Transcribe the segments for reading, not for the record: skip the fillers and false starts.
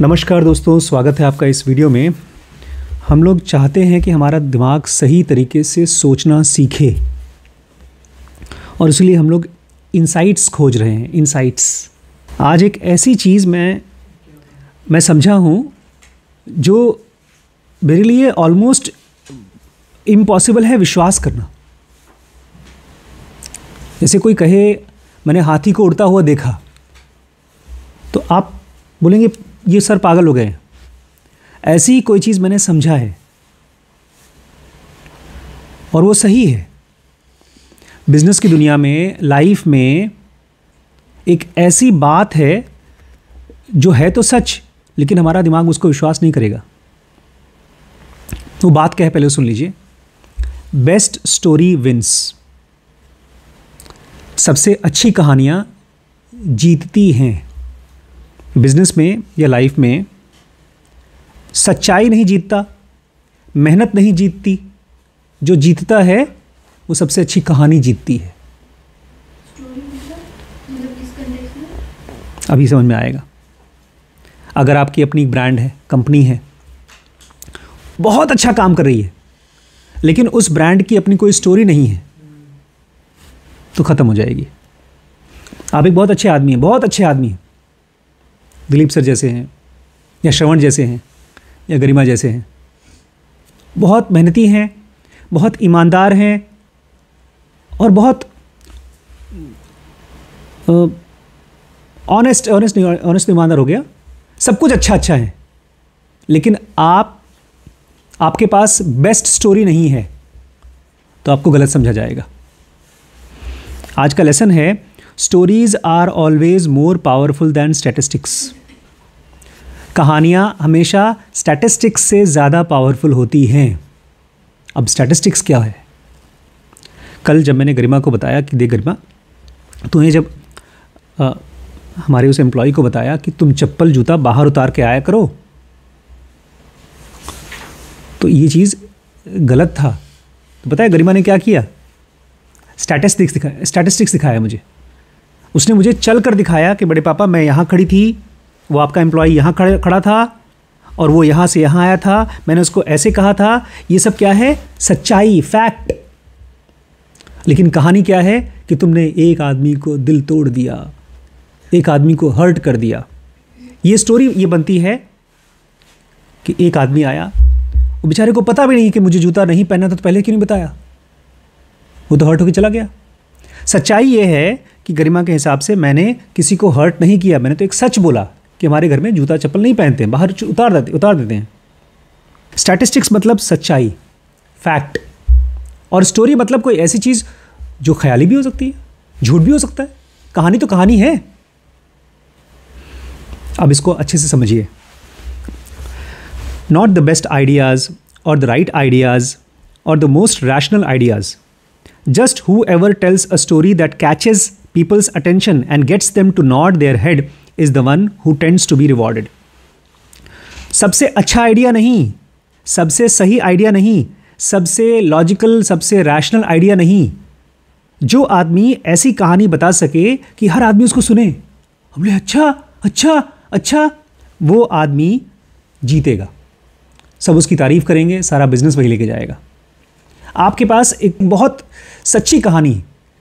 नमस्कार दोस्तों, स्वागत है आपका इस वीडियो में। हम लोग चाहते हैं कि हमारा दिमाग सही तरीके से सोचना सीखे और इसलिए हम लोग इनसाइट्स खोज रहे हैं। इनसाइट्स आज एक ऐसी चीज़ मैं समझा हूँ जो मेरे लिए ऑलमोस्ट इम्पॉसिबल है विश्वास करना। जैसे कोई कहे मैंने हाथी को उड़ता हुआ देखा, तो आप बोलेंगे ये सर पागल हो गए। ऐसी ही कोई चीज़ मैंने समझा है और वो सही है। बिजनेस की दुनिया में, लाइफ में एक ऐसी बात है जो है तो सच, लेकिन हमारा दिमाग उसको विश्वास नहीं करेगा। वो बात क्या है पहले सुन लीजिए। Best story wins. सबसे अच्छी कहानियाँ जीतती हैं। बिजनेस में या लाइफ में सच्चाई नहीं जीतता, मेहनत नहीं जीतती। जो जीतता है वो सबसे अच्छी कहानी जीतती है। अभी समझ में आएगा। अगर आपकी अपनी ब्रांड है, कंपनी है, बहुत अच्छा काम कर रही है, लेकिन उस ब्रांड की अपनी कोई स्टोरी नहीं है, तो ख़त्म हो जाएगी। आप एक बहुत अच्छे आदमी हैं, बहुत अच्छे आदमी हैं, दिलीप सर जैसे हैं या श्रवण जैसे हैं या गरिमा जैसे हैं, बहुत मेहनती हैं, बहुत ईमानदार हैं और बहुत ऑनेस्ट ईमानदार हो गया, सब कुछ अच्छा है, लेकिन आपके पास बेस्ट स्टोरी नहीं है, तो आपको गलत समझा जाएगा। आज का लेसन है stories are always more powerful than statistics. कहानियाँ हमेशा स्टैटिस्टिक्स से ज़्यादा पावरफुल होती हैं। अब स्टैटिस्टिक्स क्या है? कल जब मैंने गरिमा को बताया कि देख गरिमा, तुम्हें जब हमारे उस एम्प्लॉय को बताया कि तुम चप्पल जूता बाहर उतार के आया करो, तो ये चीज़ गलत था। तो पता है गरिमा ने क्या किया? स्टैटिस्टिक्स दिखाया मुझे। उसने मुझे चल कर दिखाया कि बड़े पापा मैं यहाँ खड़ी थी, वो आपका एम्प्लॉय यहाँ खड़ा था और वो यहाँ से यहाँ आया था, मैंने उसको ऐसे कहा था। ये सब क्या है? सच्चाई, फैक्ट। लेकिन कहानी क्या है कि तुमने एक आदमी को दिल तोड़ दिया, एक आदमी को हर्ट कर दिया। ये स्टोरी ये बनती है कि एक आदमी आया, वो बेचारे को पता भी नहीं कि मुझे जूता नहीं पहनना था, तो पहले क्यों नहीं बताया? वो तो हर्ट होकर चला गया। सच्चाई ये है कि गरिमा के हिसाब से मैंने किसी को हर्ट नहीं किया, मैंने तो एक सच बोला कि हमारे घर में जूता चप्पल नहीं पहनते हैं, बाहर उतार देते हैं। स्टैटिस्टिक्स मतलब सच्चाई, फैक्ट। और स्टोरी मतलब कोई ऐसी चीज़ जो ख्याली भी हो सकती है, झूठ भी हो सकता है। कहानी तो कहानी है। अब इसको अच्छे से समझिए। नॉट द बेस्ट आइडियाज़ और द राइट आइडियाज़ और the most rational ideas, just whoever tells a story that catches people's attention and gets them to nod their head is the one who tends to be rewarded. सबसे अच्छा idea नहीं, सबसे सही idea नहीं, सबसे logical, सबसे rational idea नहीं, जो आदमी ऐसी कहानी बता सके कि हर आदमी उसको सुने, हम बोले अच्छा अच्छा अच्छा, वो आदमी जीतेगा। सब उसकी तारीफ करेंगे, सारा बिजनेस वही लेके जाएगा। आपके पास एक बहुत सच्ची कहानी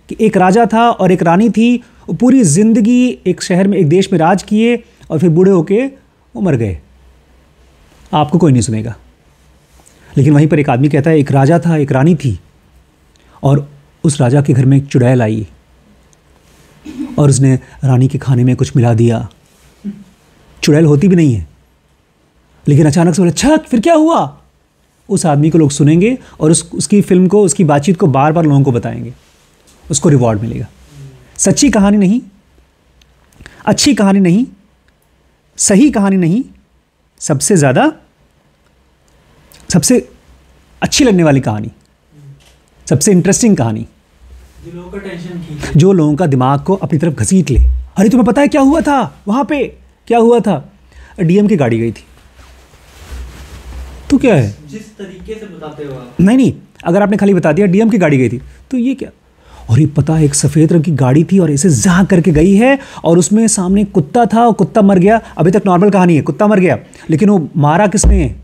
कि एक राजा था और एक रानी थी, वो पूरी ज़िंदगी एक शहर में, एक देश में राज किए और फिर बूढ़े होके वो मर गए। आपको कोई नहीं सुनेगा। लेकिन वहीं पर एक आदमी कहता है एक राजा था, एक रानी थी, और उस राजा के घर में एक चुड़ैल आई और उसने रानी के खाने में कुछ मिला दिया। चुड़ैल होती भी नहीं है, लेकिन अचानक से बोले अच्छा फिर क्या हुआ? उस आदमी को लोग सुनेंगे और उसकी फिल्म को, उसकी बातचीत को बार बार लोगों को बताएंगे, उसको रिवॉर्ड मिलेगा। सच्ची कहानी नहीं, अच्छी कहानी नहीं, सही कहानी नहीं, सबसे ज़्यादा, सबसे अच्छी लगने वाली कहानी, सबसे इंटरेस्टिंग कहानी, जो लोगों का दिमाग को अपनी तरफ घसीट ले। अरे तुम्हें पता है क्या हुआ था वहाँ पे? क्या हुआ था? डीएम की गाड़ी गई थी। तो क्या है? जिस तरीके से बताते हो आप। नहीं, अगर आपने खाली बता दिया डीएम की गाड़ी गई थी, तो ये क्या? और ये पता है एक सफ़ेद रंग की गाड़ी थी और ऐसे जहाँ करके गई है और उसमें सामने कुत्ता था और कुत्ता मर गया। अभी तक नॉर्मल कहानी है, कुत्ता मर गया, लेकिन वो मारा किसने?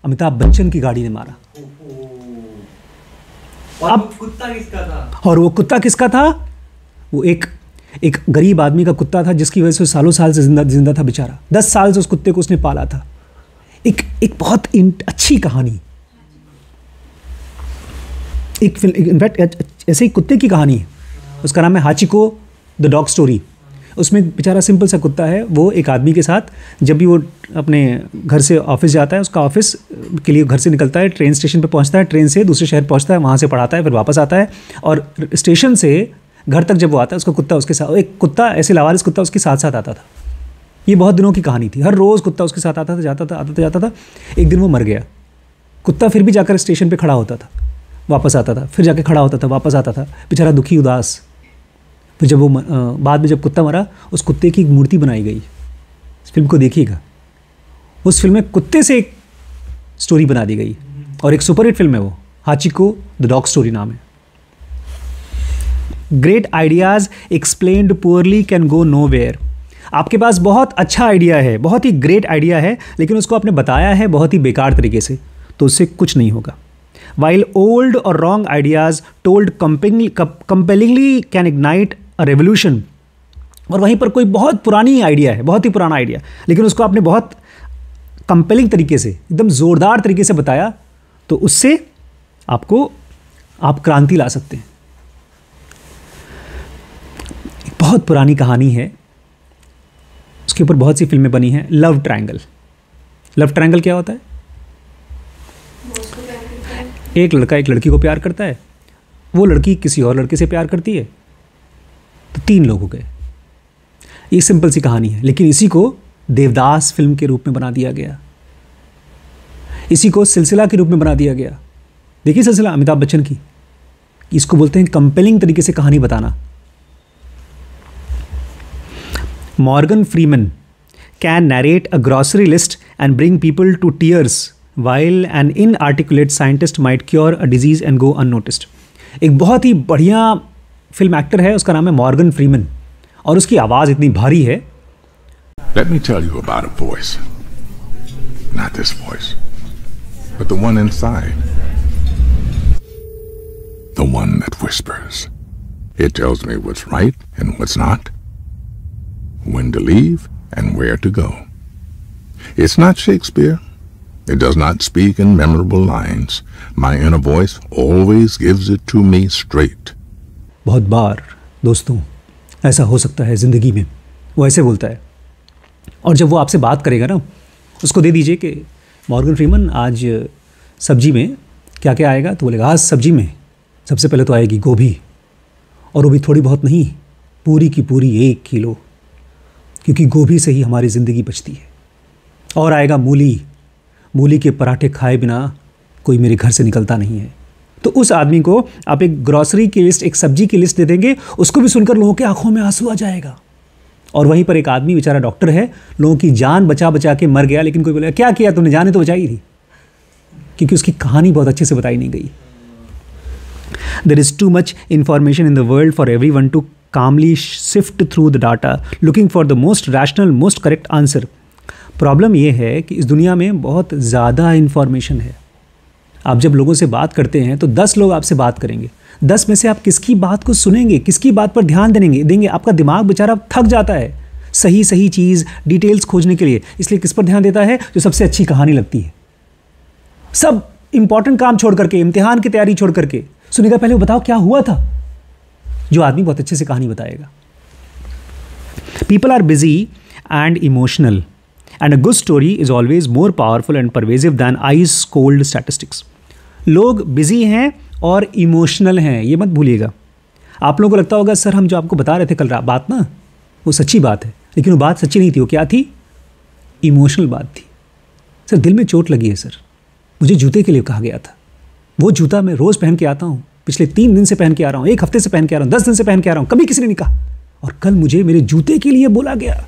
अमिताभ बच्चन की गाड़ी ने मारा। अब कुत्ता किसका था? और वो कुत्ता किसका था? वो एक गरीब आदमी का कुत्ता था जिसकी वजह से सालों साल से जिंदा था बेचारा। 10 साल से उस कुत्ते को उसने पाला था। एक बहुत अच्छी कहानी, एक फिल्म, इनफैक्ट ऐसे ही कुत्ते की कहानी है, उसका नाम है हाचिको द डॉग स्टोरी। उसमें बेचारा सिंपल सा कुत्ता है, वो एक आदमी के साथ जब भी वो अपने घर से ऑफिस जाता है, उसका ऑफिस के लिए घर से निकलता है, ट्रेन स्टेशन पे पहुंचता है, ट्रेन से दूसरे शहर पहुंचता है, वहाँ से पढ़ाता है, फिर वापस आता है और स्टेशन से घर तक जब वो आता है उसका कुत्ता उसके साथ, एक कुत्ता ऐसे लावारिस कुत्ता उसके साथ साथ आता था। ये बहुत दिनों की कहानी थी, हर रोज़ कुत्ता उसके साथ आता था, जाता था, आता था, जाता था। एक दिन वो मर गया। कुत्ता फिर भी जाकर स्टेशन पर खड़ा होता था, वापस आता था, फिर जाके खड़ा होता था, वापस आता था, बेचारा दुखी उदास। फिर जब वो बाद में जब कुत्ता मरा, उस कुत्ते की एक मूर्ति बनाई गई। इस फिल्म को देखिएगा, उस फिल्म में कुत्ते से एक स्टोरी बना दी गई और एक सुपरहिट फिल्म है वो, हाचिको द डॉग स्टोरी नाम है। Great ideas explained poorly can go nowhere. आपके पास बहुत अच्छा आइडिया है, बहुत ही ग्रेट आइडिया है, लेकिन उसको आपने बताया है बहुत ही बेकार तरीके से, तो उससे कुछ नहीं होगा। While old or wrong ideas told compellingly can ignite a revolution, और वहीं पर कोई बहुत पुरानी आइडिया है, बहुत ही पुराना आइडिया, लेकिन उसको आपने बहुत कंपेलिंग तरीके से, एकदम ज़ोरदार तरीके से बताया, तो उससे आप क्रांति ला सकते हैं। एक बहुत पुरानी कहानी है, उसके ऊपर बहुत सी फिल्में बनी हैं। Love triangle. लव ट्रायंगल क्या होता है? एक लड़का एक लड़की को प्यार करता है, वो लड़की किसी और लड़के से प्यार करती है, तो 3 लोग हो गए। ये सिंपल सी कहानी है, लेकिन इसी को देवदास फिल्म के रूप में बना दिया गया, इसी को सिलसिला के रूप में बना दिया गया। देखिए सिलसिला अमिताभ बच्चन की, इसको बोलते हैं कंपेलिंग तरीके से कहानी बताना। Morgan Freeman can narrate a grocery list and bring people to tears while an inarticulate scientist might cure a disease and go unnoticed। एक बहुत ही बढ़िया फिल्म एक्टर है, उसका नाम है मॉर्गन फ्रीमैन, और उसकी आवाज़ इतनी भारी है। Let me tell you about a voice. Not this voice, but the one inside. The one that whispers. It tells me what's right and what's not, when to leave and where to go. It's not Shakespeare. It does not speak in memorable lines. My inner voice always gives it to me straight. बहुत बार दोस्तों ऐसा हो सकता है ज़िंदगी में, वो ऐसे बोलता है, और जब वो आपसे बात करेगा ना, उसको दे दीजिए कि मॉर्गन फ्रीमैन आज सब्जी में क्या क्या आएगा, तो बोलेगा आज सब्जी में सबसे पहले तो आएगी गोभी, और वो भी थोड़ी बहुत नहीं, पूरी की पूरी 1 किलो, क्योंकि गोभी से ही हमारी ज़िंदगी बचती है। और आएगा मूली के पराठे खाए बिना कोई मेरे घर से निकलता नहीं है। तो उस आदमी को आप एक ग्रॉसरी की लिस्ट, एक सब्जी की लिस्ट दे देंगे, उसको भी सुनकर लोगों के आंखों में आंसू आ जाएगा। और वहीं पर एक आदमी बेचारा डॉक्टर है, लोगों की जान बचा बचा के मर गया, लेकिन कोई बोलेगा क्या किया तुमने, जाने तो बचाई थी, क्योंकि उसकी कहानी बहुत अच्छे से बताई नहीं गई। There is too much information in the world for everyone to calmly sift through the data, looking for the most rational, most correct answer. Problem ये है कि इस दुनिया में बहुत ज़्यादा इन्फॉर्मेशन है। आप जब लोगों से बात करते हैं तो 10 लोग आपसे बात करेंगे, 10 में से आप किसकी बात को सुनेंगे, किसकी बात पर ध्यान देंगे? आपका दिमाग बेचारा थक जाता है सही चीज़, डिटेल्स खोजने के लिए। इसलिए किस पर ध्यान देता है? जो सबसे अच्छी कहानी लगती है। सब इंपॉर्टेंट काम छोड़ करके, इम्तिहान की तैयारी छोड़ करके सुनेगा, पहले बताओ क्या हुआ था। जो आदमी बहुत अच्छे से कहानी बताएगा। People are busy and emotional, and a good story is always more powerful and pervasive than ice cold statistics। लोग बिजी हैं और इमोशनल हैं, ये मत भूलिएगा। आप लोगों को लगता होगा सर हम जो आपको बता रहे थे कल रात बात ना, वो सच्ची बात है, लेकिन वो बात सच्ची नहीं थी। वो क्या थी? इमोशनल बात थी। सर दिल में चोट लगी है सर, मुझे जूते के लिए कहा गया था, वो जूता मैं रोज़ पहन के आता हूँ, पिछले 3 दिन से पहन के आ रहा हूँ, 1 हफ्ते से पहन के आ रहा हूँ, 10 दिन से पहन के आ रहा हूँ, कभी किसी ने नहीं कहा, और कल मुझे मेरे जूते के लिए बोला गया।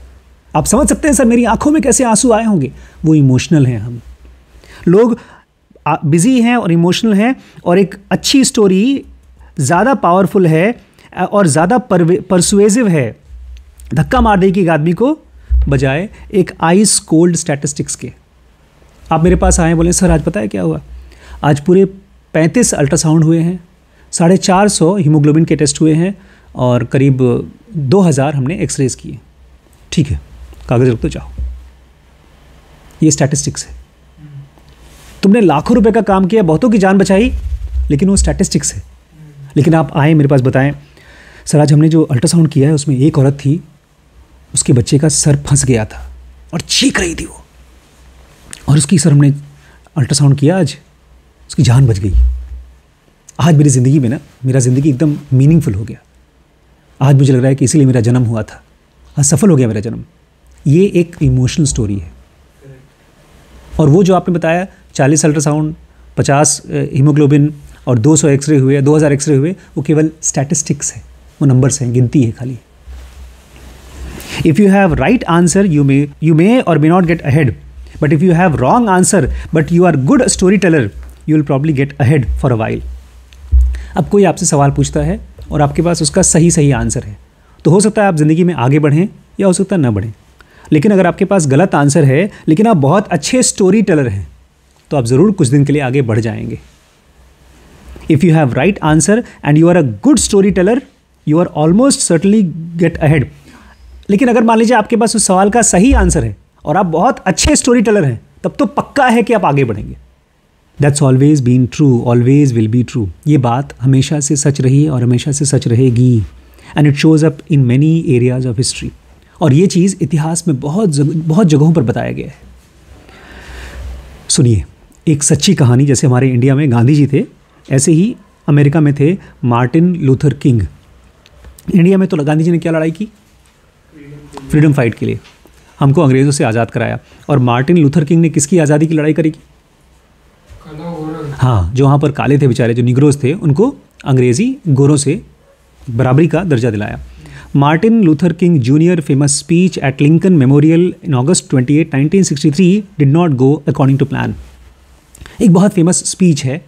आप समझ सकते हैं सर मेरी आंखों में कैसे आंसू आए होंगे। वो इमोशनल हैं हम लोग, बिजी हैं और इमोशनल हैं। और एक अच्छी स्टोरी ज़्यादा पावरफुल है और ज़्यादा परसुएसिव है धक्का मार देगी एक आदमी को, बजाय एक आइस कोल्ड स्टैटिस्टिक्स के। आप मेरे पास आए, बोले सर आज पता है क्या हुआ, आज पूरे 35 अल्ट्रासाउंड हुए हैं, 450 हीमोग्लोबिन के टेस्ट हुए हैं और करीब 2000 हमने एक्सरेज किए। ठीक है, कागज़ रख दो जाओ। ये स्टैटिस्टिक्स है। तुमने लाखों रुपए का काम किया, बहुतों की जान बचाई, लेकिन वो स्टैटिस्टिक्स है। लेकिन आप आए मेरे पास बताएं सर आज हमने जो अल्ट्रासाउंड किया है उसमें एक औरत थी, उसके बच्चे का सर फंस गया था और चीख रही थी वो, और उसकी सर हमने अल्ट्रासाउंड किया, आज उसकी जान बच गई। आज मेरी ज़िंदगी में ना, मेरा ज़िंदगी एकदम मीनिंगफुल हो गया। आज मुझे लग रहा है कि इसीलिए मेरा जन्म हुआ था, आज सफल हो गया मेरा जन्म। ये एक इमोशनल स्टोरी है। और वो जो आपने बताया 40 अल्ट्रासाउंड, 50 हीमोग्लोबिन और 200 एक्सरे हुए, 2000 एक्सरे हुए, वो केवल स्टैटिस्टिक्स है, वो नंबर्स हैं, गिनती है खाली। If you have right answer you may or may not get ahead, but if you have wrong answer but you are good story teller you will probably get ahead for a while. अब कोई आपसे सवाल पूछता है और आपके पास उसका सही आंसर है, तो हो सकता है आप ज़िंदगी में आगे बढ़ें या हो सकता है ना बढ़ें। लेकिन अगर आपके पास गलत आंसर है लेकिन आप बहुत अच्छे स्टोरी टेलर हैं, तो आप ज़रूर कुछ दिन के लिए आगे बढ़ जाएंगे। If you have right answer and you are a good story teller you are almost certainly get ahead. लेकिन अगर मान लीजिए आपके पास उस सवाल का सही आंसर है और आप बहुत अच्छे स्टोरी टेलर हैं, तब तो पक्का है कि आप आगे बढ़ेंगे। That's always been true, always will be true. ये बात हमेशा से सच रही है और हमेशा से सच रहेगी। And it shows up in many areas of history. और ये चीज़ इतिहास में बहुत जगहों पर बताया गया है। सुनिए, एक सच्ची कहानी, जैसे हमारे इंडिया में गांधी जी थे, ऐसे ही अमेरिका में थे मार्टिन लूथर किंग। इंडिया में तो गांधी जी ने क्या लड़ाई की? फ्रीडम फाइट के लिए, हमको अंग्रेज़ों से आज़ाद कराया। और मार्टिन लूथर किंग ने किसकी आज़ादी की लड़ाई करी? हाँ, जो वहाँ पर काले थे बेचारे, जो निग्रोज थे, उनको अंग्रेज़ी गोरों से बराबरी का दर्जा दिलाया। Martin Luther King Junior famous speech at Lincoln Memorial in August 28, 1963 did not go according to plan. एक बहुत फेमस स्पीच है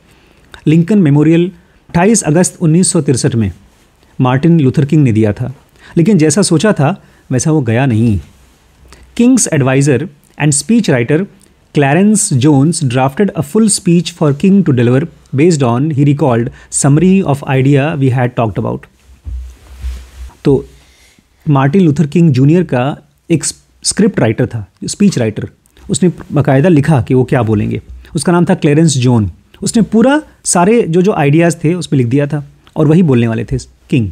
लिंकन मेमोरियल 28 अगस्त 1963 में मार्टिन लूथर किंग ने दिया था, लेकिन जैसा सोचा था वैसा वो गया नहीं। King's adviser and speech writer Clarence Jones drafted a full speech for King to deliver based on he recalled summary of idea we had talked about. तो मार्टिन लूथर किंग जूनियर का एक स्क्रिप्ट राइटर था, speech writer, उसने बाकायदा लिखा कि वो क्या बोलेंगे। उसका नाम था क्लैरेंस जोन। उसने पूरा सारे जो आइडियाज़ थे उसमें लिख दिया था और वही बोलने वाले थे king.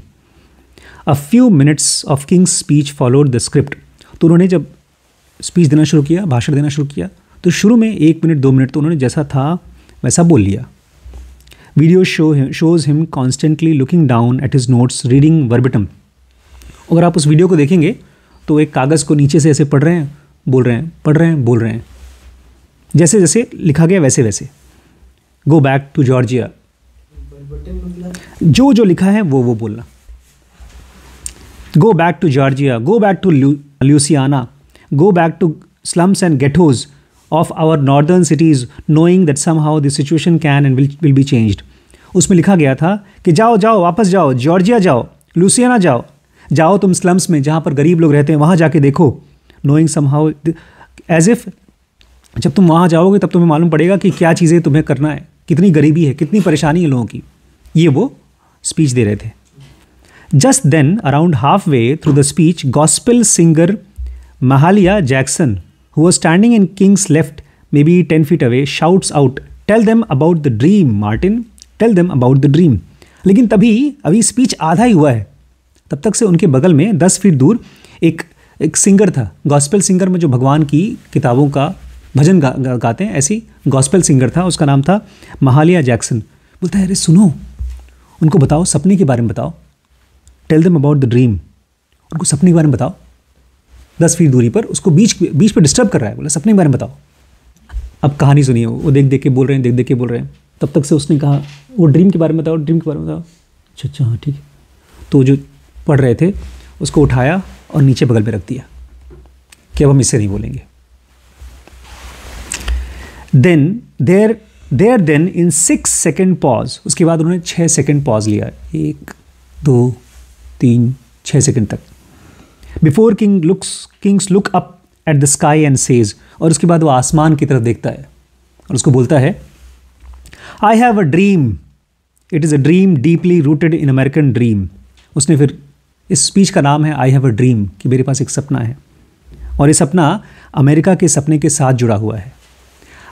A few minutes of Kings speech followed the script. तो उन्होंने जब स्पीच देना शुरू किया, भाषण देना शुरू किया, तो शुरू में 1 मिनट 2 मिनट तो उन्होंने जैसा था वैसा बोल लिया। Video shows him constantly looking down at his notes reading verbatim. अगर आप उस वीडियो को देखेंगे तो एक कागज़ को नीचे से ऐसे पढ़ रहे हैं, बोल रहे हैं, पढ़ रहे हैं, बोल रहे हैं, जैसे जैसे लिखा गया वैसे वैसे। गो बैक टू जॉर्जिया, जो लिखा है वो बोलना। Go back to Georgia, go back to Louisiana, go back to slums and ghettos of our northern cities knowing that somehow the situation can and will be changed। उसमें लिखा गया था कि जाओ वापस जाओ, जॉर्जिया जाओ, लुसियाना जाओ तुम स्लम्स में जहाँ पर गरीब लोग रहते हैं, वहाँ जाके देखो। knowing somehow as if जब तुम वहाँ जाओगे तब तुम्हें मालूम पड़ेगा कि क्या चीज़ें तुम्हें करना है, कितनी गरीबी है, कितनी परेशानी है लोगों की। ये वो स्पीच दे रहे थे। Just then around halfway through the speech gospel singer Mahalia Jackson who was standing in King's left, maybe 10 feet away, shouts out, "Tell them about the dream, Martin. Tell them about the dream." लेकिन अभी speech आधा ही हुआ है, तब तक से उनके बगल में 10 फीट दूर एक सिंगर था, गॉस्पेल सिंगर में जो भगवान की किताबों का भजन गाते हैं, ऐसी गॉस्पेल सिंगर था। उसका नाम था महालिया जैक्सन। बोलता है, अरे सुनो, उनको बताओ, सपने के बारे में बताओ। Tell them about the dream, उनको सपने के बारे में बताओ। 10 फीट दूरी पर उसको बीच पे डिस्टर्ब कर रहा है, बोला सपने के बारे में बताओ। अब कहानी सुनिए, वो देख के बोल रहे हैं, देख के बोल रहे हैं। तब तक से उसने कहा, वो ड्रीम के बारे में बताओ, ड्रीम के बारे में बताओ। अच्छा हाँ ठीक है। तो जो पढ़ रहे थे उसको उठाया और नीचे बगल में रख दिया कि अब हम इससे नहीं बोलेंगे। Then there there then in 6 second pause, उसके बाद उन्होंने 6 सेकेंड पॉज लिया, 1 2 3 6 सेकेंड तक, before Kings look up at the sky and says, और उसके बाद वो आसमान की तरफ देखता है और उसको बोलता है, I have a dream, it is a dream deeply rooted in American dream. उसने फिर, इस स्पीच का नाम है आई हैव अ ड्रीम, कि मेरे पास एक सपना है और ये सपना अमेरिका के सपने के साथ जुड़ा हुआ है।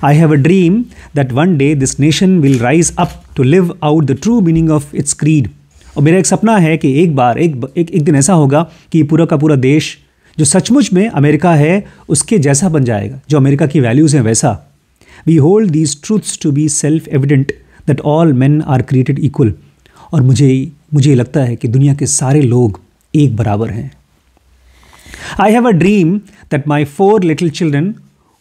I have a dream that one day this nation will rise up to live out the true meaning of its creed. और मेरा एक सपना है कि एक बार एक दिन ऐसा होगा कि पूरा का पूरा देश जो सचमुच में अमेरिका है उसके जैसा बन जाएगा, जो अमेरिका की वैल्यूज़ हैं वैसा। We hold these truths to be self evident that all men are created equal. और मुझे लगता है कि दुनिया के सारे लोग एक बराबर हैं। आई have a dream that my 4 little children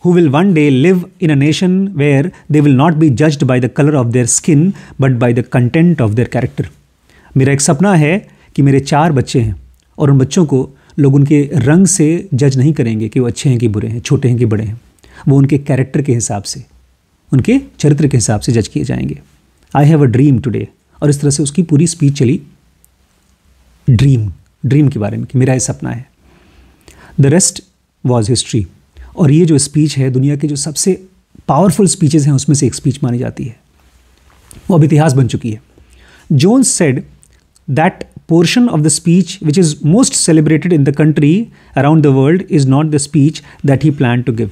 who will one day live in a nation where they will not be judged by the color of their skin but by the content of their character। मेरा एक सपना है कि मेरे 4 बच्चे हैं और उन बच्चों को लोग उनके रंग से जज नहीं करेंगे कि वो अच्छे हैं कि बुरे हैं, छोटे हैं कि बड़े हैं, वो उनके कैरेक्टर के हिसाब से, उनके चरित्र के हिसाब से जज किए जाएंगे। आई हैव अ ड्रीम टुडे। और इस तरह से उसकी पूरी स्पीच चली ड्रीम के बारे में कि मेरा ये सपना है। The rest was history. और ये जो स्पीच है दुनिया के जो सबसे पावरफुल स्पीचेस हैं उसमें से एक स्पीच मानी जाती है, वो अब इतिहास बन चुकी है। Jones said that portion of the speech which is most celebrated in the country around the world is not the speech that he plan to give.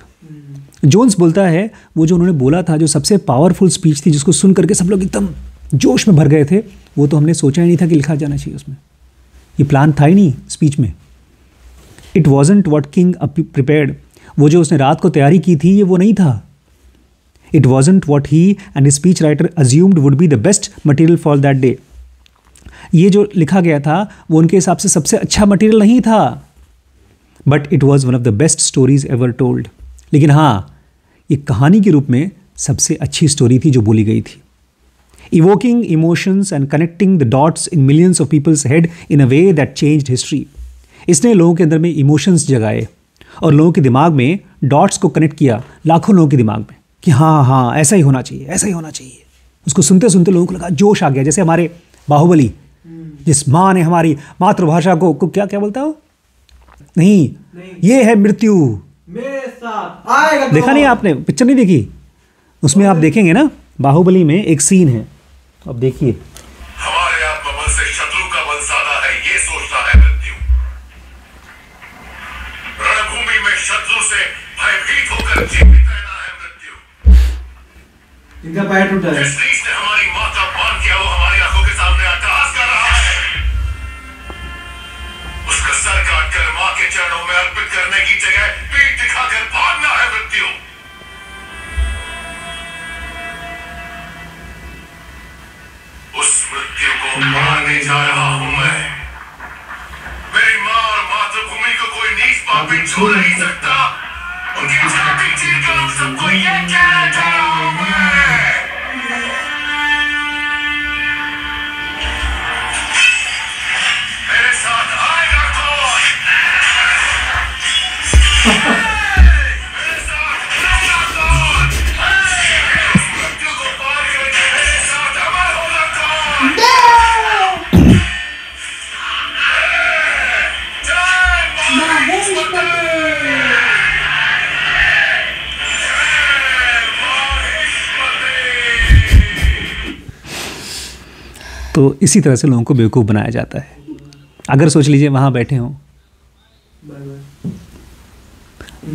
Jones बोलता है वो जो उन्होंने बोला था, जो सबसे पावरफुल स्पीच थी जिसको सुन करके सब लोग एकदम जोश में भर गए थे, वो तो हमने सोचा ही नहीं था कि लिखा जाना चाहिए उसमें, ये प्लान था ही नहीं स्पीच में। It wasn't what king prepared, वो जो उसने रात को तैयारी की थी ये वो नहीं था। It wasn't what he and speech writer assumed would be the best material for that day. ये जो लिखा गया था वो उनके हिसाब से सबसे अच्छा मटीरियल नहीं था, but it was one of the best stories ever told. लेकिन हाँ, ये कहानी के रूप में सबसे अच्छी स्टोरी थी जो बोली गई थी। Evoking emotions and connecting the dots in millions of people's head in a way that changed history. इसने लोगों के अंदर में इमोशंस जगाए और लोगों के दिमाग में डॉट्स को कनेक्ट किया, लाखों लोगों के दिमाग में, कि हाँ ऐसा ही होना चाहिए, ऐसा ही होना चाहिए। उसको सुनते सुनते लोगों को लगा, जोश आ गया। जैसे हमारे बाहुबली, जिस माँ ने हमारी मातृभाषा को क्या बोलता हो, नहीं ये है मृत्यु, मेरे साथ आएगा। देखा नहीं आपने, पिक्चर नहीं देखी? उसमें आप देखेंगे ना, बाहुबली में एक सीन है, अब देखिए। हमारे आत्मबल से शत्रु का बल ज्यादा है, ये सोचता है मृत्यु। रणभूमि में शत्रु से भयभीत होकर जीवित रहना है मृत्यु। इनका पैर टूटा है। जिस रीछ ने हमारी मां का अपमान किया वो हमारी आंखों के सामने अट्टहास कर रहा है। उसका सर काटकर मां के चरणों में अर्पित करने की जगह पीठ दिखाकर भागना है मृत्यु। उस मृत्यु को मारने जा रहा हूं मैं। मेरी मां और मातृभूमि को कोई नीच पापी छू नहीं सकता। उनकी छाती चीरकर उन सबको ये कहना जा रहा हूं मैं। मेरे साथ आएगा कौन? मेरे साथ आएगा कौन? इस मृत्यु को पार करके मेरे साथ अमर होगा कौन? जय मां तो इसी तरह से लोगों को बेवकूफ़ बनाया जाता है। अगर सोच लीजिए वहाँ बैठे हों,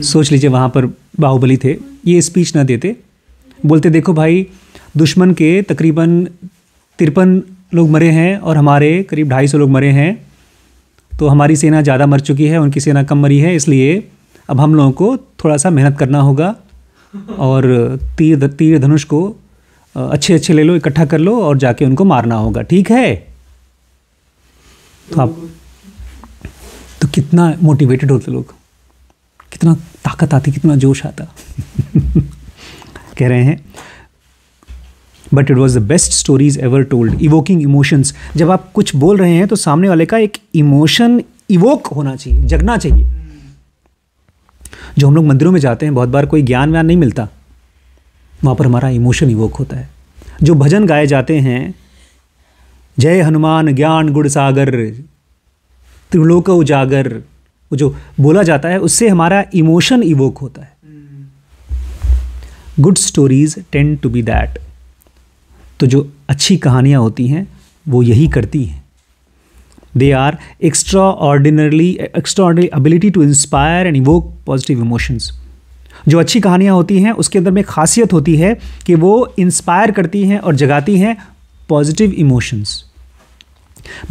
सोच लीजिए वहाँ पर बाहुबली थे, ये स्पीच ना देते, बोलते देखो भाई दुश्मन के तकरीबन 53 लोग मरे हैं और हमारे करीब 250 लोग मरे हैं, तो हमारी सेना ज़्यादा मर चुकी है, उनकी सेना कम मरी है, इसलिए अब हम लोगों को थोड़ा सा मेहनत करना होगा और तीर धनुष को अच्छे ले लो, इकट्ठा कर लो और जाके उनको मारना होगा, ठीक है? तो आप तो कितना मोटिवेटेड होते लोग, कितना ताकत आती, कितना जोश आता। कह रहे हैं but it was the best stories ever told, evoking emotions. जब आप कुछ बोल रहे हैं तो सामने वाले का एक इमोशन इवोक होना चाहिए, जगना चाहिए। जो हम लोग मंदिरों में जाते हैं बहुत बार कोई ज्ञान व्यान नहीं मिलता, वहाँ पर हमारा इमोशन इवोक होता है। जो भजन गाए जाते हैं, जय हनुमान ज्ञान गुण सागर त्रिलोक उजागर, वो जो बोला जाता है उससे हमारा इमोशन इवोक होता है। Good stories tend to be that. तो जो अच्छी कहानियाँ होती हैं वो यही करती हैं। They are extraordinary ability to inspire and evoke positive emotions. जो अच्छी कहानियाँ होती हैं उसके अंदर में खासियत होती है कि वो इंस्पायर करती हैं और जगाती हैं positive emotions,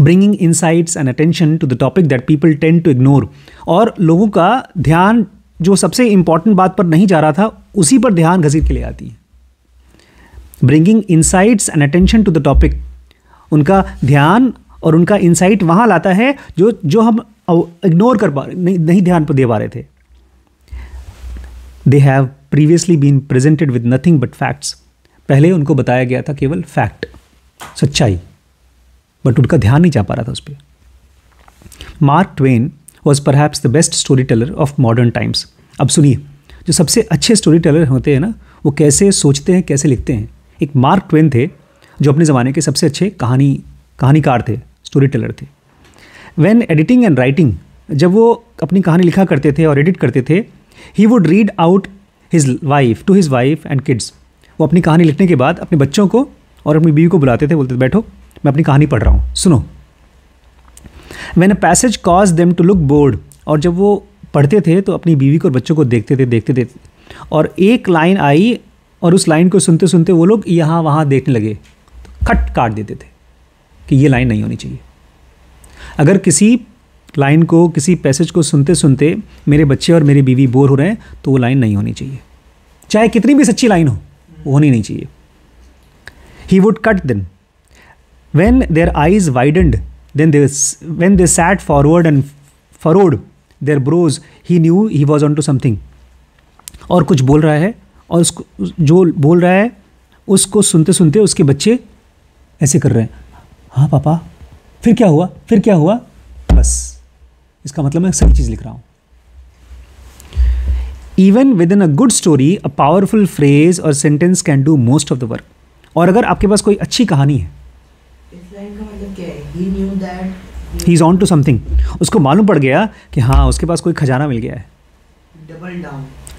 bringing insights and attention to the topic that people tend to ignore. और लोगों का ध्यान जो सबसे इंपॉर्टेंट बात पर नहीं जा रहा था उसी पर ध्यान घसीट के ले आती है। Bringing insights and attention to the topic, उनका ध्यान और उनका इंसाइट वहाँ लाता है जो हम इग्नोर कर पा नहीं ध्यान पर दे पा रहे थे। They have previously been presented with nothing but facts. पहले उनको बताया गया था केवल फैक्ट, सच्चाई, बट उनका ध्यान नहीं जा पा रहा था उस पर। Mark Twain was perhaps the best story teller of modern times. अब सुनिए, जो सबसे अच्छे स्टोरी टेलर होते हैं ना, वो कैसे सोचते हैं, कैसे लिखते हैं। एक मार्क ट्वेन थे जो अपने ज़माने के सबसे अच्छे कहानीकार थे, स्टोरी टेलर थे। व्हेन एडिटिंग एंड राइटिंग, जब वो अपनी कहानी लिखा करते थे और एडिट करते थे, he would read out his wife and kids. वो अपनी कहानी लिखने के बाद अपने बच्चों को और अपनी बीवी को बुलाते थे, बोलते थे बैठो मैं अपनी कहानी पढ़ रहा हूँ, सुनो। When a passage caused them to look bored, और जब वो पढ़ते थे तो अपनी बीवी को और बच्चों को देखते थे और एक लाइन आई और उस लाइन को सुनते सुनते वो लोग यहाँ वहाँ देखने लगे, तो खट काट देते थे कि ये लाइन नहीं होनी चाहिए। अगर किसी लाइन को, किसी पैसेज को सुनते सुनते मेरे बच्चे और मेरी बीवी बोर हो रहे हैं तो वो लाइन नहीं होनी चाहिए, चाहे कितनी भी सच्ची लाइन हो, वो होनी नहीं चाहिए। He would cut them. When their eyes widened, when they sat forward and furrowed their brows, he knew he was onto something. और कुछ बोल रहा है और उसको, जो बोल रहा है उसको सुनते सुनते उसके बच्चे ऐसे कर रहे हैं, हाँ पापा फिर क्या हुआ, फिर क्या हुआ, बस इसका मतलब मैं सही चीज़ लिख रहा हूँ। Even within a good story, a powerful phrase or sentence can do most of the work. और अगर आपके पास कोई अच्छी कहानी है, He knew that he is on to something, उसको मालूम पड़ गया कि हाँ उसके पास कोई खजाना मिल गया है।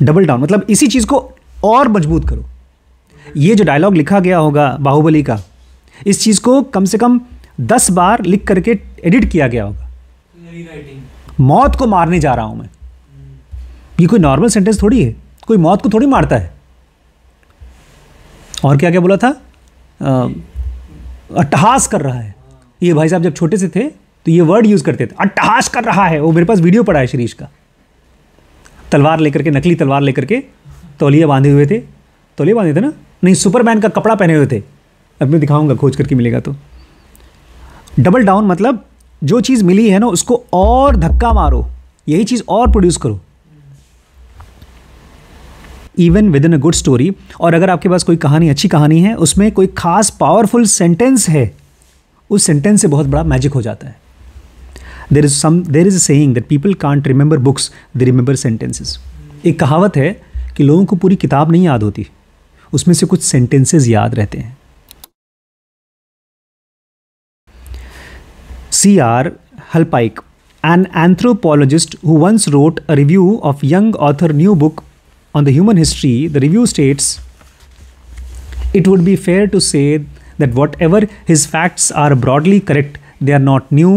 डबल डाउन मतलब इसी चीज़ को और मजबूत करो। ये जो डायलॉग लिखा गया होगा बाहुबली का, इस चीज़ को कम से कम 10 बार लिख करके एडिट किया गया होगा। मौत को मारने जा रहा हूँ मैं, ये कोई नॉर्मल सेंटेंस थोड़ी है, कोई मौत को थोड़ी मारता है। और क्या क्या बोला था, अट्टहास कर रहा है। ये भाई साहब जब छोटे से थे तो ये वर्ड यूज़ करते थे, अट्टहास कर रहा है। वो मेरे पास वीडियो पड़ा है शिरीष का, तलवार लेकर के, नकली तलवार लेकर के, तौलिया बांधे हुए थे, तौलिया बांधे थे ना, नहीं सुपरमैन का कपड़ा पहने हुए थे। अब मैं दिखाऊंगा, खोज करके मिलेगा तो। डबल डाउन मतलब जो चीज़ मिली है ना उसको और धक्का मारो, यही चीज़ और प्रोड्यूस करो। Even with in a good story, और अगर आपके पास कोई कहानी, अच्छी कहानी है, उसमें कोई खास पावरफुल सेंटेंस है, उस सेंटेंस से बहुत बड़ा मैजिक हो जाता है। There is a saying that people can't remember books, they remember sentences. एक कहावत है कि लोगों को पूरी किताब नहीं याद होती, उसमें से कुछ सेंटेंसेस याद रहते हैं। C.R. Halpike, an anthropologist who once wrote a review of young author new book on the human history, the review states, it would be fair to say that whatever his facts are broadly correct, they are not new,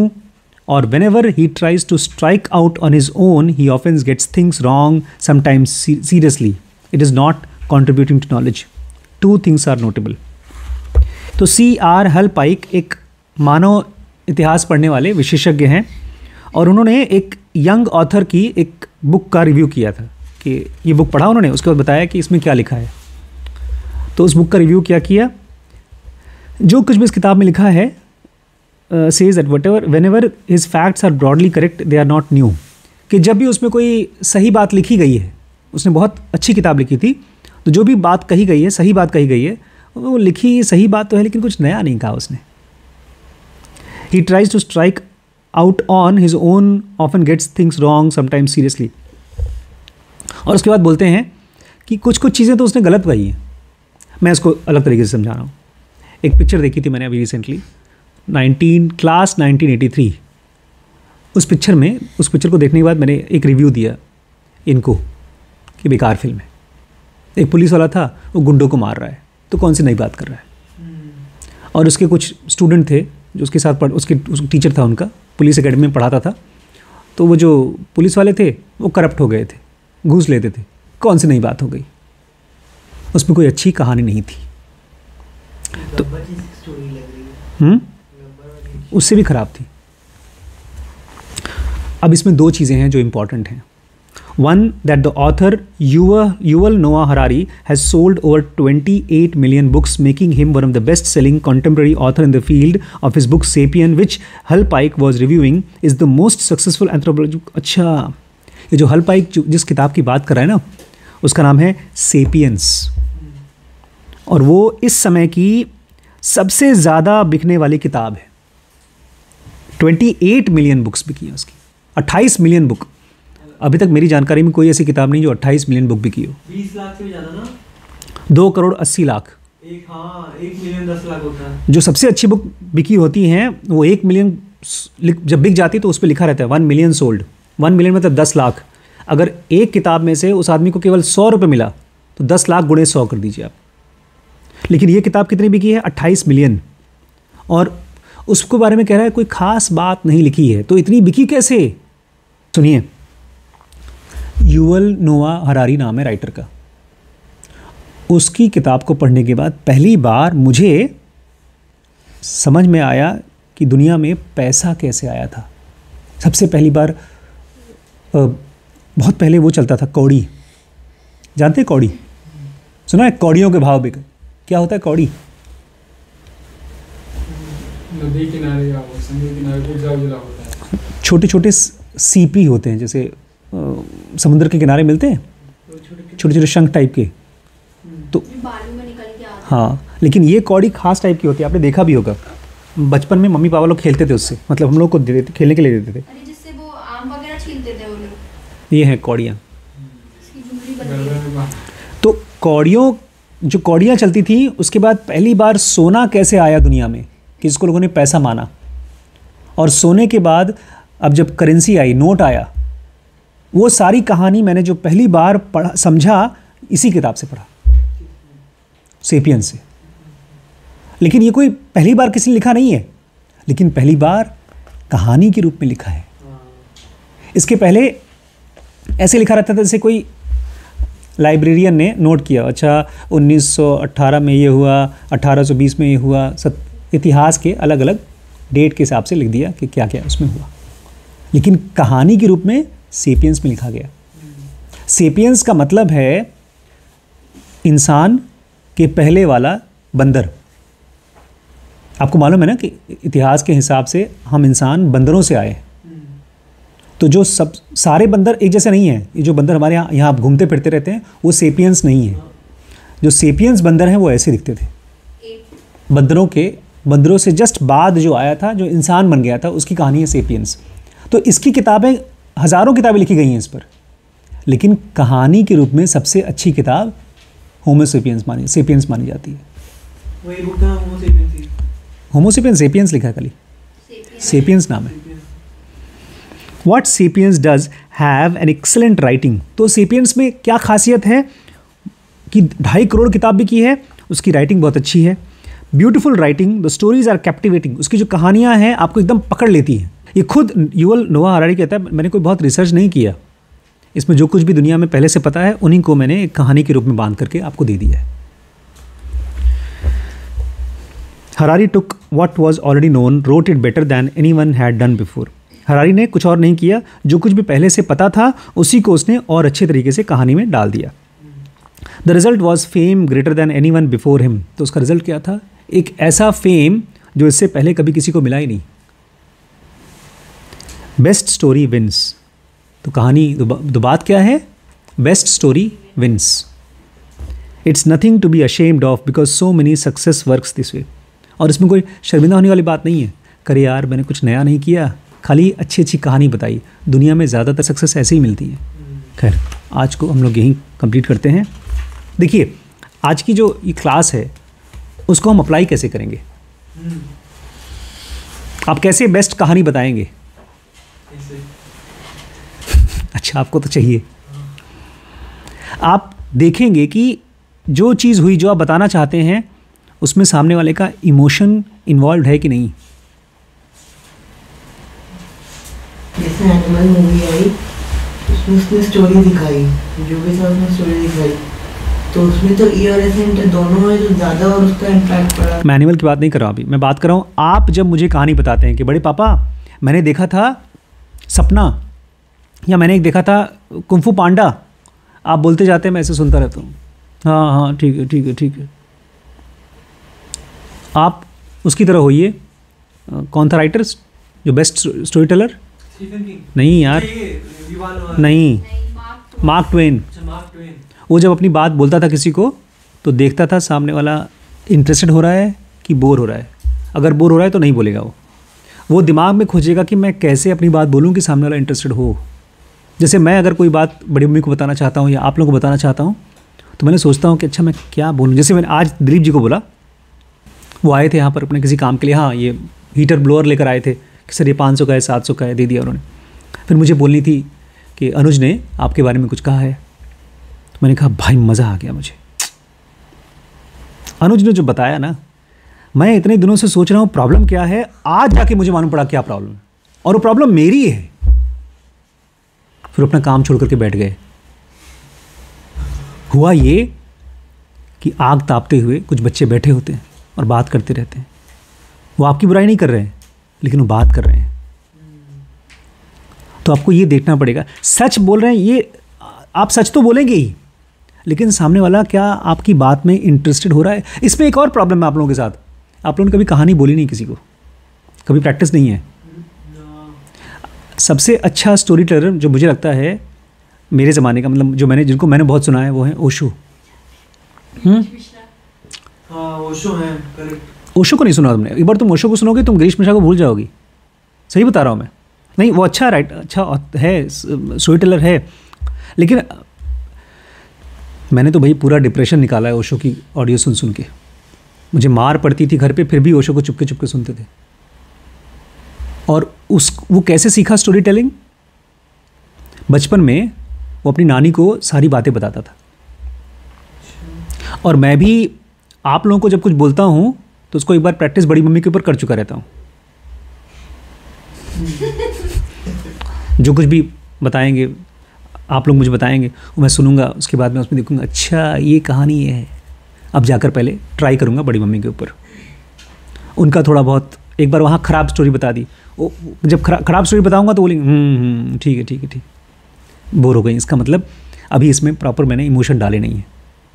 or whenever he tries to strike out on his own, he often gets things wrong, sometimes seriously. It is not contributing to knowledge. Two things are notable. तो C.R. Halpike एक मानव इतिहास पढ़ने वाले विशेषज्ञ हैं, और उन्होंने एक यंग ऑथर की एक बुक का रिव्यू किया था कि ये बुक पढ़ा उन्होंने, उसके बाद बताया कि इसमें क्या लिखा है। तो उस बुक का रिव्यू क्या किया, जो कुछ भी इस किताब में लिखा है, says that whenever his facts are broadly correct, they are not new. कि जब भी उसमें कोई सही बात लिखी गई है, उसने बहुत अच्छी किताब लिखी थी, तो जो भी बात कही गई है, सही बात कही गई है, वो लिखी सही बात तो है लेकिन कुछ नया नहीं कहा उसने। He tries to strike out on his own, often gets things wrong, sometimes seriously. और उसके बाद बोलते हैं कि कुछ कुछ चीज़ें तो उसने गलत कही हैं, मैं इसको अलग तरीके से समझा रहा हूँ। एक पिक्चर देखी थी मैंने अभी रिसेंटली, 1983। उस पिक्चर को देखने के बाद मैंने एक रिव्यू दिया इनको कि बेकार फिल्म है। एक पुलिस वाला था, वो गुंडों को मार रहा है, तो कौन सी नई बात कर रहा है। और उसके कुछ स्टूडेंट थे जो उसके साथ उसके टीचर था, उनका पुलिस एकेडमी में पढ़ाता था, तो वो जो पुलिस वाले थे वो करप्ट हो गए थे, घूस लेते थे। कौन सी नई बात हो गई, उसमें कोई अच्छी कहानी नहीं थी। तो उससे भी ख़राब थी। अब इसमें दो चीज़ें हैं जो इम्पॉर्टेंट हैं। One, that the author Yuval Noah Harari has sold over 28 million books, making him one of the best-selling contemporary author in the field of his book *Sapien*, which Hal Pike was reviewing, is the most successful anthropology. अच्छा, ये जो हल पाइक जिस किताब की बात कर रहा है ना, उसका नाम है *Sapiens*, और वो इस समय की सबसे ज़्यादा बिकने वाली किताब है। 28 मिलियन बुक्स बिकी हैं उसकी, 28 मिलियन बुक। अभी तक मेरी जानकारी में कोई ऐसी किताब नहीं जो 28 मिलियन बुक बिकी हो। 20 लाख से भी ज़्यादा ना, 2 करोड़ 80 लाख। 1 मिलियन 10 लाख होता है। जो सबसे अच्छी बुक बिकी होती हैं वो 1 मिलियन जब बिक जाती है तो उस पर लिखा रहता है 1 मिलियन सोल्ड। 1 मिलियन मतलब 10 लाख। अगर एक किताब में से उस आदमी को केवल 100 रुपये मिला तो 10 लाख गुणे 100 कर दीजिए आप। लेकिन ये किताब कितनी बिकी है? 28 मिलियन। और उसके बारे में कह रहा है कोई खास बात नहीं लिखी है, तो इतनी बिकी कैसे? सुनिए, युवल नोआ हरारी नाम है राइटर का। उसकी किताब को पढ़ने के बाद पहली बार मुझे समझ में आया कि दुनिया में पैसा कैसे आया था। सबसे पहली बार बहुत पहले वो चलता था कौड़ी, जानते हैं कौड़ी? सुना है? कौड़ियों के भाव बिक। क्या होता है कौड़ी? नदी किनारे या समुद्र किनारे उजला होता है। छोटे छोटे सीपी होते हैं, जैसे समुद्र के किनारे मिलते हैं, छोटे छोटे शंख टाइप के। तो बालू में निकल के आते। हाँ, लेकिन ये कौड़ी खास टाइप की होती है। आपने देखा भी होगा, बचपन में मम्मी पापा लोग खेलते थे उससे, मतलब हम लोग को देते खेलने के लिए देते थे। अरे जिससे वो आम वगैरह छीलते थे वो लोग। ये हैं कौड़ियाँ। इसकी झुमरी बनती है। तो जो कौड़ियाँ चलती थी, उसके बाद पहली बार सोना कैसे आया दुनिया में, कि इसको लोगों ने पैसा माना। और सोने के बाद अब जब करेंसी आई, नोट आया, वो सारी कहानी मैंने जो पहली बार पढ़ा समझा इसी किताब से पढ़ा, सेपियंस से। लेकिन ये कोई पहली बार किसी ने लिखा नहीं है, लेकिन पहली बार कहानी के रूप में लिखा है। इसके पहले ऐसे लिखा रहता था जैसे कोई लाइब्रेरियन ने नोट किया, अच्छा 1918 में ये हुआ, 1820 में ये हुआ, इतिहास के अलग अलग डेट के हिसाब से लिख दिया कि क्या क्या उसमें हुआ। लेकिन कहानी के रूप में सेपियंस में लिखा गया। सेपियंस का मतलब है इंसान के पहले वाला बंदर। आपको मालूम है ना कि इतिहास के हिसाब से हम इंसान बंदरों से आए। तो जो सब सारे बंदर एक जैसे नहीं हैं। ये जो बंदर हमारे यहाँ आप घूमते फिरते रहते हैं वो सेपियंस नहीं है। जो सेपियंस बंदर हैं वो ऐसे दिखते थे। बंदरों से जस्ट बाद जो आया था, जो इंसान बन गया था, उसकी कहानी है सेपियंस। तो इसकी किताबें, हज़ारों किताबें लिखी गई हैं इस पर, लेकिन कहानी के रूप में सबसे अच्छी किताब सेपियंस मानी जाती है। वही बुक का होमो सेपियंस लिखा है खाली, सेपियंस नाम है। What sapiens does have an excellent writing. तो सेपियंस में क्या खासियत है कि 2.5 करोड़ किताब भी की है, उसकी राइटिंग बहुत अच्छी है। Beautiful writing, the stories are captivating. उसकी जो कहानियाँ हैं आपको एकदम पकड़ लेती हैं। ये खुद युवल नोआ हरारी कहता है, मैंने कोई बहुत रिसर्च नहीं किया, इसमें जो कुछ भी दुनिया में पहले से पता है उन्हीं को मैंने एक कहानी के रूप में बांध करके आपको दे दिया है। Harari took what was already known, wrote it better than anyone had done before. Harari ने कुछ और नहीं किया, जो कुछ भी पहले से पता था उसी को उसने और अच्छे तरीके से कहानी में डाल दिया। The result was fame greater than any one before him. तो उसका रिजल्ट क्या था? एक ऐसा फेम जो इससे पहले कभी किसी को मिला ही नहीं। Best story wins. तो कहानी तो बात क्या है? Best story wins. It's nothing to be ashamed of because so many success works this way. और इसमें कोई शर्मिंदा होने वाली बात नहीं है। करे यार मैंने कुछ नया नहीं किया, खाली अच्छी अच्छी कहानी बताई। दुनिया में ज़्यादातर सक्सेस ऐसे ही मिलती है। खैर आज को हम लोग यहीं कंप्लीट करते हैं। देखिए आज की जो ये क्लास है उसको हम अप्लाई कैसे करेंगे? आप कैसे बेस्ट कहानी बताएंगे? ऐसे अच्छा, आपको तो चाहिए। आप देखेंगे कि जो चीज़ हुई, जो आप बताना चाहते हैं, उसमें सामने वाले का इमोशन इन्वॉल्व है कि नहीं। जैसे एनिमल मूवी आई, उसमें उसने स्टोरी दिखाई, जो भी था उसने स्टोरी दिखाई, तो उसमें तो ई और एसेंट दोनों है, जो ज़्यादा और उसका इम्पैक्ट पड़ा। मैं एनिमल की बात नहीं कर रहा हूँ अभी, मैं बात कर रहा हूँ आप जब मुझे कहानी बताते हैं कि बड़े पापा मैंने देखा था सपना, या मैंने एक देखा था कुंफू पांडा, आप बोलते जाते हैं, मैं ऐसे सुनता रहता हूँ, हाँ हाँ ठीक है ठीक है ठीक है। आप उसकी तरह होइए। कौन था राइटर जो best storyteller? Stephen King. नहीं यार, ये युval नोआ। नहीं, नहीं, मार्क ट्वेन। अच्छा, मार्क ट्वेन। वो जब अपनी बात बोलता था किसी को, तो देखता था सामने वाला इंटरेस्टेड हो रहा है कि बोर हो रहा है। अगर बोर हो रहा है तो नहीं बोलेगा। वो दिमाग में खोजेगा कि मैं कैसे अपनी बात बोलूँ कि सामने वाला इंटरेस्टेड हो। जैसे मैं अगर कोई बात बड़ी मम्मी को बताना चाहता हूँ या आप लोगों को बताना चाहता हूँ, तो मैंने सोचता हूँ कि अच्छा मैं क्या बोलूँ। जैसे मैंने आज दिलीप जी को बोला, वो आए थे यहाँ पर अपने किसी काम के लिए, हाँ ये हीटर ब्लोअर लेकर आए थे कि सर ये 500 का है, 700 का है, दे दिया उन्होंने। फिर मुझे बोलनी थी कि अनुज ने आपके बारे में कुछ कहा है। तो मैंने कहा भाई मज़ा आ गया मुझे। अनुज ने जो बताया ना, मैं इतने दिनों से सोच रहा हूँ प्रॉब्लम क्या है, आज जाके मुझे मालूम पड़ा क्या प्रॉब्लम है, और वो प्रॉब्लम मेरी है। फिर अपना काम छोड़ करके बैठ गए। हुआ ये कि आग तापते हुए कुछ बच्चे बैठे होते हैं और बात करते रहते हैं। वो आपकी बुराई नहीं कर रहे हैं, लेकिन वो बात कर रहे हैं। तो आपको ये देखना पड़ेगा, सच बोल रहे हैं ये, आप सच तो बोलेंगे ही, लेकिन सामने वाला क्या आपकी बात में इंटरेस्टेड हो रहा है। इसमें एक और प्रॉब्लम है आप लोगों के साथ, आप लोगों ने कभी कहानी बोली नहीं किसी को, कभी प्रैक्टिस नहीं है। सबसे अच्छा स्टोरी टेलर जो मुझे लगता है मेरे ज़माने का, मतलब जो जिनको मैंने बहुत सुना है, वो है ओशो। हाँ, ओशो है, करेक्ट। ओशो को नहीं सुना तुमने? एक बार तुम ओशो को सुनोगे तुम गिरीश मिश्रा को भूल जाओगी। सही बता रहा हूँ मैं। नहीं, वो अच्छा अच्छा है, स्टोरी टेलर है, लेकिन मैंने तो भाई पूरा डिप्रेशन निकाला है ओशो की ऑडियो सुन सुन के। मुझे मार पड़ती थी घर पे, फिर भी ओशो को चुपके चुपके सुनते थे। और वो कैसे सीखा स्टोरी टेलिंग? बचपन में वो अपनी नानी को सारी बातें बताता था, और मैं भी आप लोगों को जब कुछ बोलता हूँ तो उसको एक बार प्रैक्टिस बड़ी मम्मी के ऊपर कर चुका रहता हूँ। जो कुछ भी बताएंगे आप लोग मुझे बताएंगे, वो मैं सुनूंगा, उसके बाद मैं उसमें देखूंगा अच्छा ये कहानी ये है। अब जाकर पहले ट्राई करूंगा बड़ी मम्मी के ऊपर। उनका थोड़ा बहुत, एक बार वहाँ ख़राब स्टोरी बता दी, वो जब ख़राब स्टोरी बताऊंगा तो बोलेंगे ठीक है ठीक है ठीक, बोर हो गई। इसका मतलब अभी इसमें प्रॉपर मैंने इमोशन डाले नहीं है,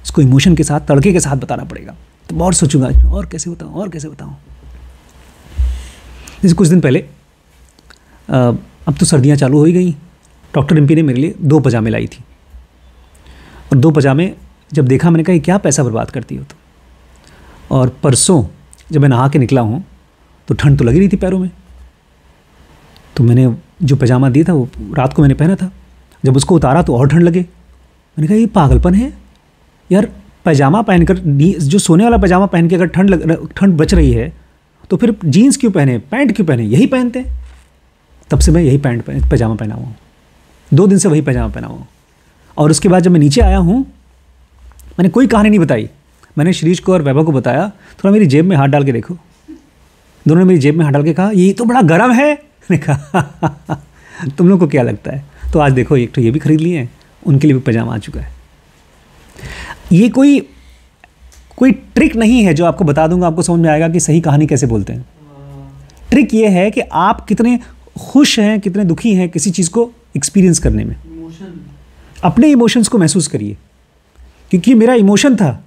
इसको इमोशन के साथ, तड़के के साथ बताना पड़ेगा। तो बहुत सोचूंगा और कैसे बताऊँ और कैसे बताऊँ। जैसे कुछ दिन पहले, अब तो सर्दियाँ चालू हो ही गई, डॉक्टर एमपी ने मेरे लिए 2 पजामे लाई थी, और 2 पजामे जब देखा मैंने कहा क्या पैसा बर्बाद करती हो तो। और परसों जब मैं नहा के निकला हूँ तो ठंड तो लगी रही थी पैरों में, तो मैंने जो पजामा दिया था वो रात को मैंने पहना था, जब उसको उतारा तो और ठंड लगे। मैंने कहा ये पागलपन है यार, पैजामा पहनकर, जो सोने वाला पैजामा पहन के अगर ठंड बच रही है तो फिर जीन्स क्यों पहने, पैंट क्यों पहने, यही पहनते हैं। तब से मैं यही पैजामा पहना हुआ हूँ, 2 दिन से वही पैजामा पहना हुआ हूँ। और उसके बाद जब मैं नीचे आया हूँ, मैंने कोई कहानी नहीं बताई, मैंने श्रीज को और वैभव को बताया थोड़ा मेरी जेब में हाथ डाल के देखो। दोनों ने मेरी जेब में हाथ डाल के कहा ये तो बड़ा गर्म है। मैंने कहा तुम लोग को क्या लगता है? तो आज देखो एक तो ये भी खरीद लिए हैं, उनके लिए भी पैजामा आ चुका है। ये कोई ट्रिक नहीं है जो आपको बता दूंगा, आपको समझ में आएगा कि सही कहानी कैसे बोलते हैं। ट्रिक ये है कि आप कितने खुश हैं, कितने दुखी हैं किसी चीज़ को एक्सपीरियंस करने में। इमोशन, अपने इमोशंस को महसूस करिए, क्योंकि मेरा इमोशन था।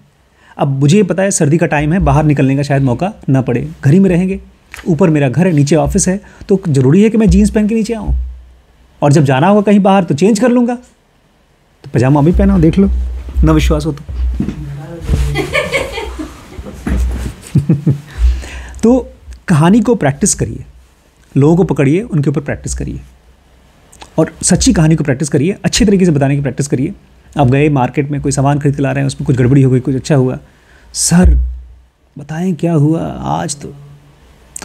अब मुझे पता है सर्दी का टाइम है, बाहर निकलने का शायद मौका ना पड़े, घर ही में रहेंगे। ऊपर मेरा घर है, नीचे ऑफिस है, तो ज़रूरी है कि मैं जीन्स पहन के नीचे आऊँ, और जब जाना होगा कहीं बाहर तो चेंज कर लूँगा। तो पजामा भी पहना, देख लो, ना विश्वास हो तो। तो कहानी को प्रैक्टिस करिए, लोगों को पकड़िए, उनके ऊपर प्रैक्टिस करिए, और सच्ची कहानी को प्रैक्टिस करिए, अच्छे तरीके से बताने की प्रैक्टिस करिए। आप गए मार्केट में, कोई सामान खरीद के ला रहे हैं, उसमें कुछ गड़बड़ी हो गई, कुछ अच्छा हुआ, सर बताएं क्या हुआ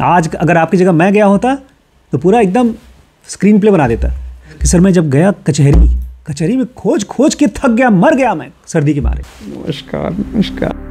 आज अगर आपकी जगह मैं गया होता तो पूरा एकदम स्क्रीन प्ले बना देता कि सर मैं जब गया कचहरी में खोज के थक गया, मर गया मैं सर्दी के मारे। नमस्कार।